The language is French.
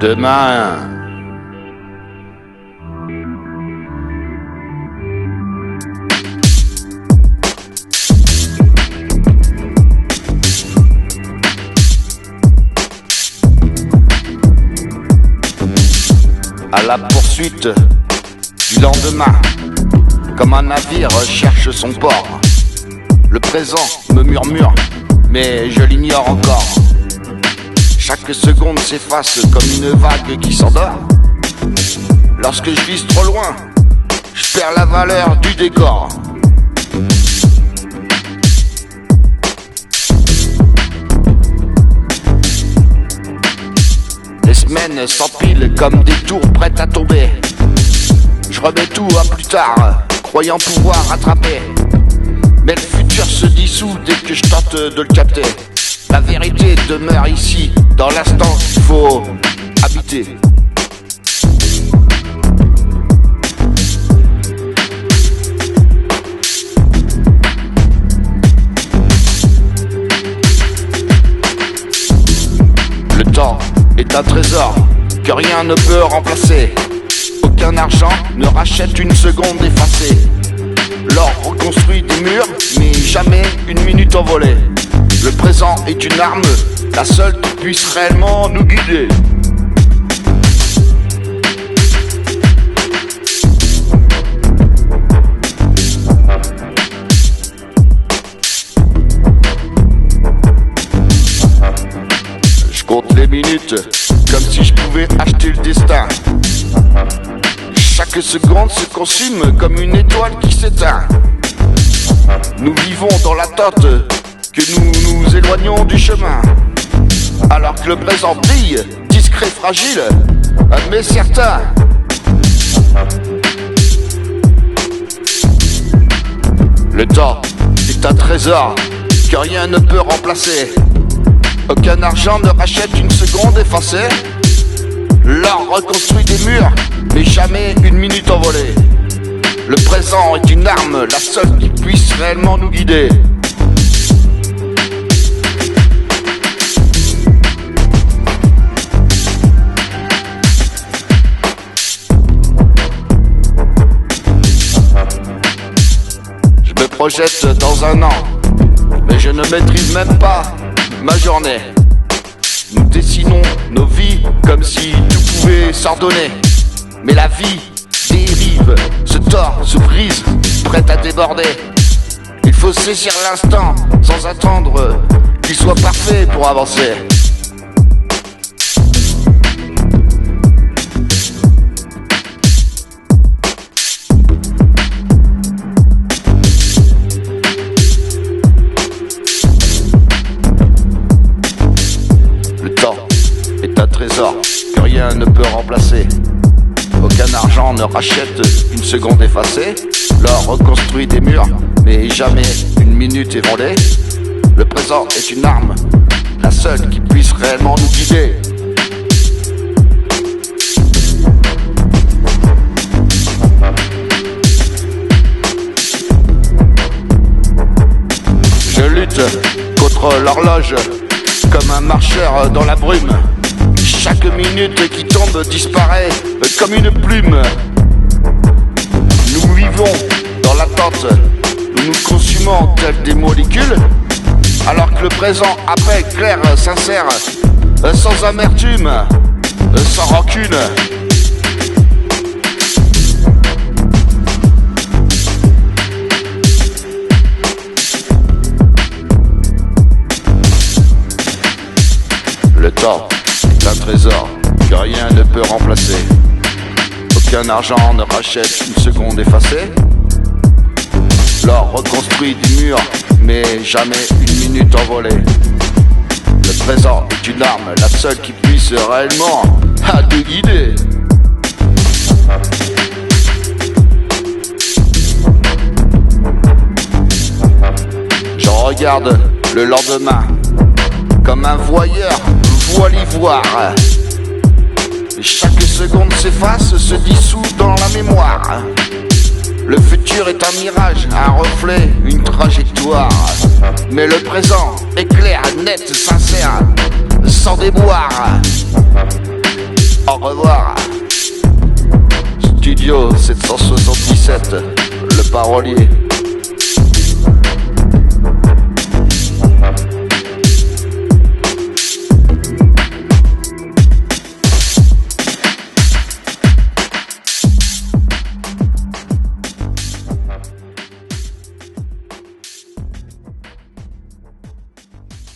Demain. À la poursuite du lendemain, comme un navire cherche son port. Le présent me murmure, mais je l'ignore encore. Chaque seconde s'efface comme une vague qui s'endort. Lorsque je vise trop loin, je perds la valeur du décor. Les semaines s'empilent comme des tours prêtes à tomber. Je remets tout à plus tard, croyant pouvoir rattraper. Mais le futur se dissout dès que je tente de le capter. La vérité demeure ici, dans l'instant qu'il faut habiter. Le temps est un trésor que rien ne peut remplacer. Aucun argent ne rachète une seconde effacée. L'or reconstruit des murs, mais jamais une minute envolée. Le présent est une arme, la seule qui puisse réellement nous guider. Je compte les minutes, comme si je pouvais acheter le destin. Chaque seconde se consume comme une étoile qui s'éteint. Nous vivons dans l'attente que nous nous éloignons du chemin. Alors que le présent brille, discret, fragile, mais certain. Le temps est un trésor que rien ne peut remplacer. Aucun argent ne rachète une seconde effacée. L'or reconstruit des murs, mais jamais une minute envolée. Le présent est une arme, la seule qui puisse réellement nous guider. Je me projette dans un an, mais je ne maîtrise même pas ma journée. Nous dessinons nos vies comme si tout pouvait s'ordonner. Mais la vie dérive, se tord, se brise, prête à déborder. Il faut saisir l'instant sans attendre qu'il soit parfait pour avancer. Le temps est un trésor que rien ne peut remplacer. Aucun argent ne rachète une seconde effacée. L'or reconstruit des murs, mais jamais une minute évolée. Le présent est une arme, la seule qui puisse réellement nous guider. Je lutte contre l'horloge comme un marcheur dans la brume. Chaque minute qui tombe disparaît comme une plume. Nous vivons dans l'attente, nous nous consumons tels des molécules. Alors que le présent appelle clair, sincère, sans amertume, sans rancune. Le temps est un trésor que rien ne peut remplacer. Aucun argent ne rachète une seconde effacée. L'or reconstruit des murs, mais jamais une minute envolée. Le présent est une arme, la seule qui puisse réellement nous guider. Je regarde le lendemain comme un voyeur voit l'ivoire. Chaque seconde s'efface, se dissout dans la mémoire. Le futur est un mirage, un reflet, une trajectoire. Mais le présent est clair, net, sincère, sans déboire. Au revoir. Studio 777, le parolier.